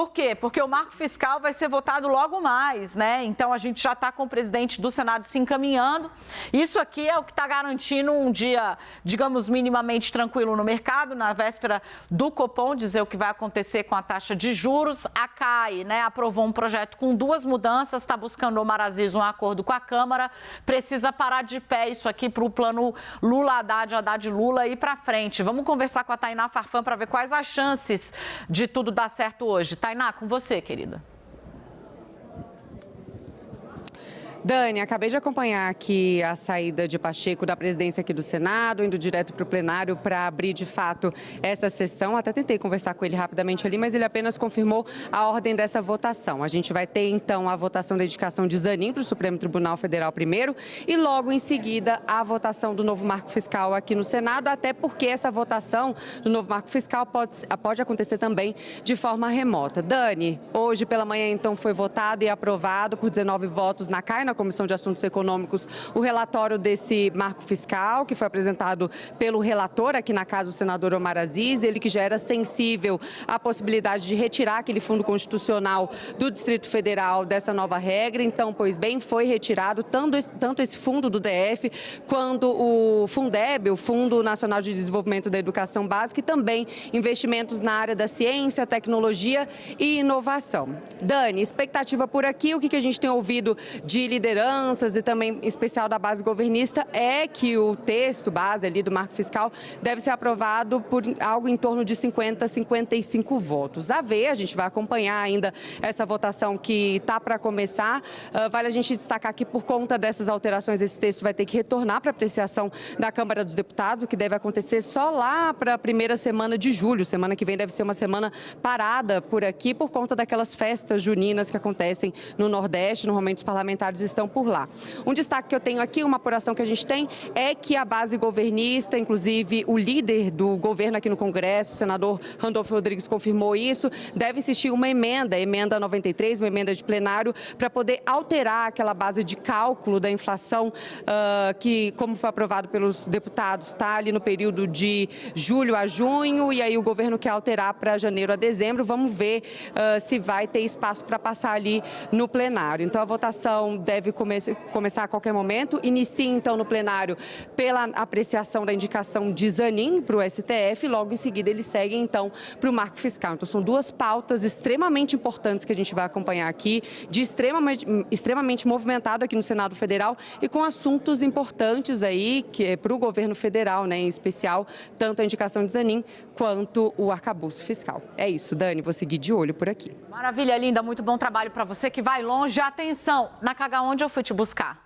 Por quê? Porque o marco fiscal vai ser votado logo mais, né? Então a gente já está com o presidente do Senado se encaminhando. Isso aqui é o que está garantindo um dia, digamos, minimamente tranquilo no mercado, na véspera do Copom dizer o que vai acontecer com a taxa de juros. A CAI, né, aprovou um projeto com 2 mudanças, está buscando o Omar Aziz um acordo com a Câmara, precisa parar de pé isso aqui para o plano Lula-Haddad, Haddad-Lula ir para frente. Vamos conversar com a Tainá Farfan para ver quais as chances de tudo dar certo hoje. Tainá, com você, querida. Dani, acabei de acompanhar aqui a saída de Pacheco da presidência aqui do Senado, indo direto para o plenário para abrir de fato essa sessão. Até tentei conversar com ele rapidamente ali, mas ele apenas confirmou a ordem dessa votação. A gente vai ter então a votação da indicação de Zanin para o Supremo Tribunal Federal primeiro e logo em seguida a votação do novo marco fiscal aqui no Senado, até porque essa votação do novo marco fiscal pode acontecer também de forma remota. Dani, hoje pela manhã então foi votado e aprovado por 19 votos na CAI, na Comissão de Assuntos Econômicos, o relatório desse marco fiscal, que foi apresentado pelo relator aqui na casa, o senador Omar Aziz, ele que já era sensível à possibilidade de retirar aquele fundo constitucional do Distrito Federal dessa nova regra. Então, pois bem, foi retirado tanto esse fundo do DF, quanto o Fundeb, o Fundo Nacional de Desenvolvimento da Educação Básica, e também investimentos na área da ciência, tecnologia e inovação. Dani, expectativa por aqui, o que a gente tem ouvido de lideranças e também em especial da base governista é que o texto base ali do marco fiscal deve ser aprovado por algo em torno de 50 a 55 votos. A ver, a gente vai acompanhar ainda essa votação que está para começar. Vale a gente destacar que por conta dessas alterações esse texto vai ter que retornar para apreciação da Câmara dos Deputados, o que deve acontecer só lá para a primeira semana de julho. Semana que vem deve ser uma semana parada por aqui por conta daquelas festas juninas que acontecem no Nordeste. Normalmente os parlamentares estão por lá. Um destaque que eu tenho aqui, uma apuração que a gente tem, é que a base governista, inclusive o líder do governo aqui no Congresso, o senador Randolfo Rodrigues, confirmou isso, deve existir uma emenda 93, uma emenda de plenário, para poder alterar aquela base de cálculo da inflação que, como foi aprovado pelos deputados, está ali no período de julho a junho, e aí o governo quer alterar para janeiro a dezembro. Vamos ver se vai ter espaço para passar ali no plenário. Então, a votação deve começar a qualquer momento. Inicia, então, no plenário pela apreciação da indicação de Zanin para o STF. Logo em seguida, eles seguem, então, para o marco fiscal. Então, são 2 pautas extremamente importantes que a gente vai acompanhar aqui, de extremamente movimentado aqui no Senado Federal e com assuntos importantes aí que é para o governo federal, né, em especial, tanto a indicação de Zanin quanto o arcabouço fiscal. É isso, Dani, vou seguir de olho por aqui. Maravilha, linda, muito bom trabalho para você que vai longe. Atenção, na Caga, onde eu fui te buscar?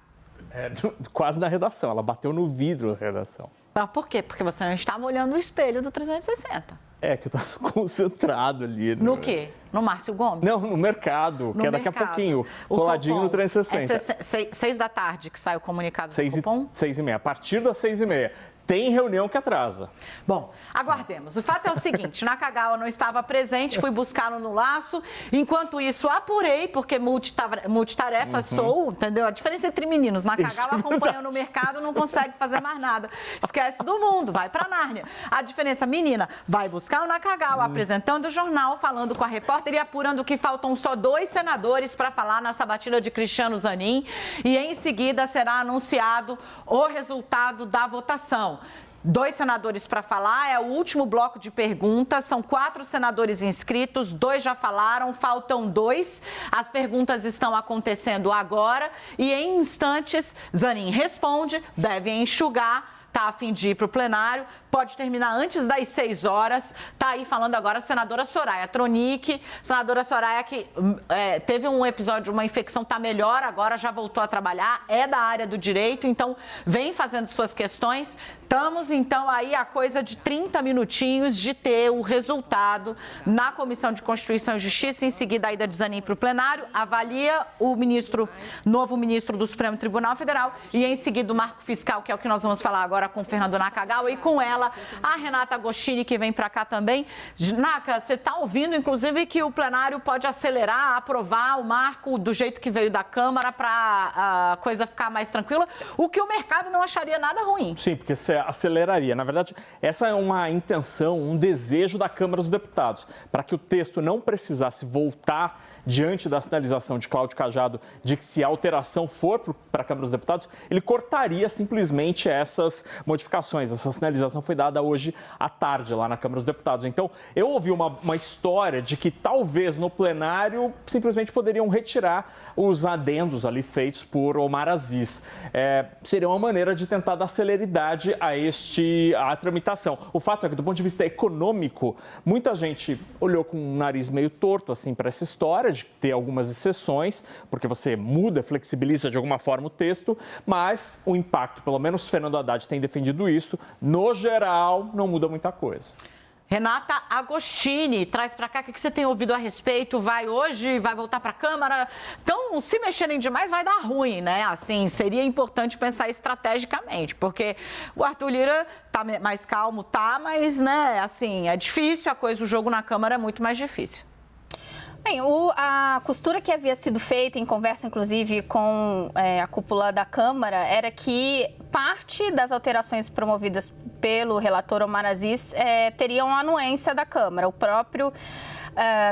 Quase na redação, ela bateu no vidro da redação. Ah, por quê? Porque você não estava olhando o espelho do 360. É, que eu estava concentrado ali. No quê? No Márcio Gomes? Não, no mercado, que é daqui a pouquinho, coladinho no 360. É 6 da tarde que sai o comunicado do Copom? 6h30, a partir das 6h30. Tem reunião que atrasa. Bom, aguardemos. O fato é o seguinte, na Kagawa não estava presente, fui buscá-lo no laço. Enquanto isso, apurei, porque multitarefa sou, entendeu? A diferença entre meninos, na Kagawa acompanhando o mercado, não consegue fazer mais nada. Esquece do mundo, vai pra Nárnia. A diferença, menina, vai buscar o Nakagawa, apresentando o jornal, falando com a repórter e apurando que faltam só 2 senadores para falar na sabatina de Cristiano Zanin. E em seguida será anunciado o resultado da votação. 2 senadores para falar, é o último bloco de perguntas, são 4 senadores inscritos, 2 já falaram, faltam 2, as perguntas estão acontecendo agora e em instantes Zanin responde, deve enxugar, está a fim de ir para o plenário, pode terminar antes das 6 horas. Está aí falando agora a senadora Soraya Tronic, senadora Soraya que teve um episódio, uma infecção, está melhor, agora já voltou a trabalhar, é da área do direito, então vem fazendo suas questões. Estamos então aí a coisa de 30 minutinhos de ter o resultado na Comissão de Constituição e Justiça, em seguida a ida de Zanin para o plenário, avalia o novo ministro do Supremo Tribunal Federal e em seguida o marco fiscal, que é o que nós vamos falar agora com o Fernando Nakagawa e com ela a Renata Agostini, que vem para cá também. Naka, você está ouvindo, inclusive, que o plenário pode acelerar, aprovar o marco do jeito que veio da Câmara para a coisa ficar mais tranquila, o que o mercado não acharia nada ruim. Sim, porque se aceleraria. Na verdade, essa é uma intenção, um desejo da Câmara dos Deputados, para que o texto não precisasse voltar diante da sinalização de Cláudio Cajado de que se a alteração for para a Câmara dos Deputados, ele cortaria simplesmente essas modificações. Essa sinalização foi dada hoje à tarde lá na Câmara dos Deputados. Então, eu ouvi uma história de que talvez no plenário simplesmente poderiam retirar os adendos ali feitos por Omar Aziz. Seria uma maneira de tentar dar celeridade à tramitação. O fato é que, do ponto de vista econômico, muita gente olhou com um nariz meio torto assim, para essa história de ter algumas exceções, porque você muda, flexibiliza de alguma forma o texto, mas o impacto, pelo menos Fernando Haddad tem defendido isso, no geral, não muda muita coisa. Renata Agostini, traz para cá o que você tem ouvido a respeito. Vai hoje, vai voltar para a Câmara. Então, se mexerem demais, vai dar ruim, né? Assim, seria importante pensar estrategicamente, porque o Arthur Lira tá mais calmo, tá, mas, né, assim, é difícil a coisa, o jogo na Câmara é muito mais difícil. Bem, a costura que havia sido feita em conversa, inclusive, com a cúpula da Câmara, era que parte das alterações promovidas pelo relator Omar Aziz teriam anuência da Câmara. O próprio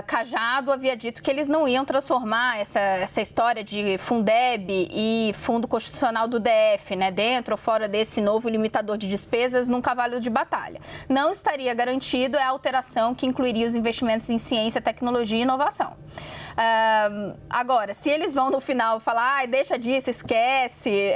Cajado havia dito que eles não iam transformar essa história de Fundeb e Fundo Constitucional do DF, né, dentro ou fora desse novo limitador de despesas, num cavalo de batalha. Não estaria garantido a alteração que incluiria os investimentos em ciência, tecnologia e inovação. Agora, se eles vão no final falar, deixa disso, esquece,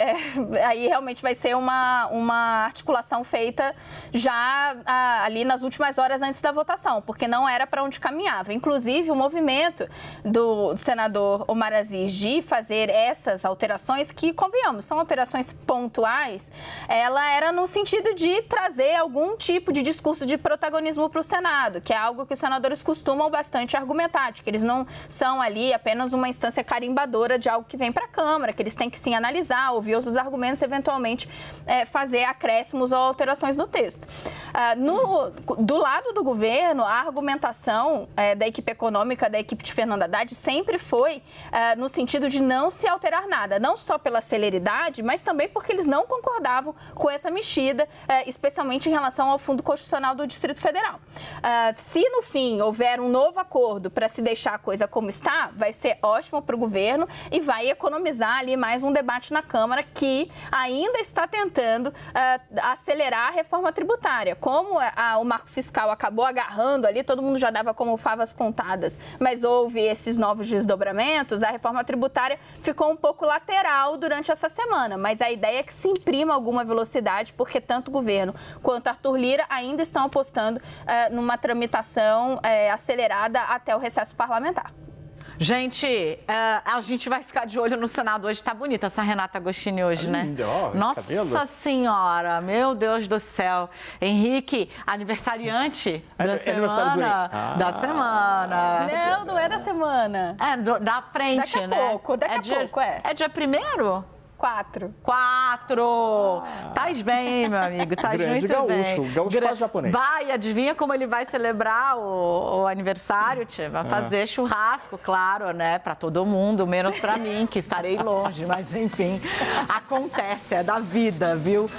aí realmente vai ser uma articulação feita já ali nas últimas horas antes da votação, porque não era para onde caminhava. Inclusive, o movimento do senador Omar Aziz de fazer essas alterações, que, convenhamos, são alterações pontuais, ela era no sentido de trazer algum tipo de discurso de protagonismo para o Senado, que é algo que os senadores costumam bastante argumentar, de que eles não são ali apenas uma instância carimbadora de algo que vem para a Câmara, que eles têm que sim analisar, ouvir outros argumentos, eventualmente fazer acréscimos ou alterações no texto. Do lado do governo, a argumentação da equipe econômica, da equipe de Fernando Haddad, sempre foi no sentido de não se alterar nada, não só pela celeridade, mas também porque eles não concordavam com essa mexida, especialmente em relação ao Fundo Constitucional do Distrito Federal. Se, no fim, houver um novo acordo para se deixar a coisa como está, vai ser ótimo para o governo e vai economizar ali mais um debate na Câmara que ainda está tentando acelerar a reforma tributária. Como o marco fiscal acabou agarrando ali, todo mundo já dava como favas contadas, mas houve esses novos desdobramentos, a reforma tributária ficou um pouco lateral durante essa semana, mas a ideia é que se imprima alguma velocidade, porque tanto o governo quanto Arthur Lira ainda estão apostando numa tramitação acelerada até o recesso parlamentar. Gente, a gente vai ficar de olho no Senado hoje. Tá bonita essa Renata Agostini hoje, né? Nossa Senhora, meu Deus do céu. Henrique, aniversariante da semana. Da semana. Não é da semana. Da frente, daqui né? Daqui a pouco. É dia 1º? 4. Tais bem, hein, meu amigo? Tais muito gaúcho, bem. Gaúcho quase japonês. Vai, adivinha como ele vai celebrar o aniversário, tia? Vai fazer churrasco, claro, né? Pra todo mundo, menos pra mim, que estarei longe. Mas, enfim, acontece, é da vida, viu?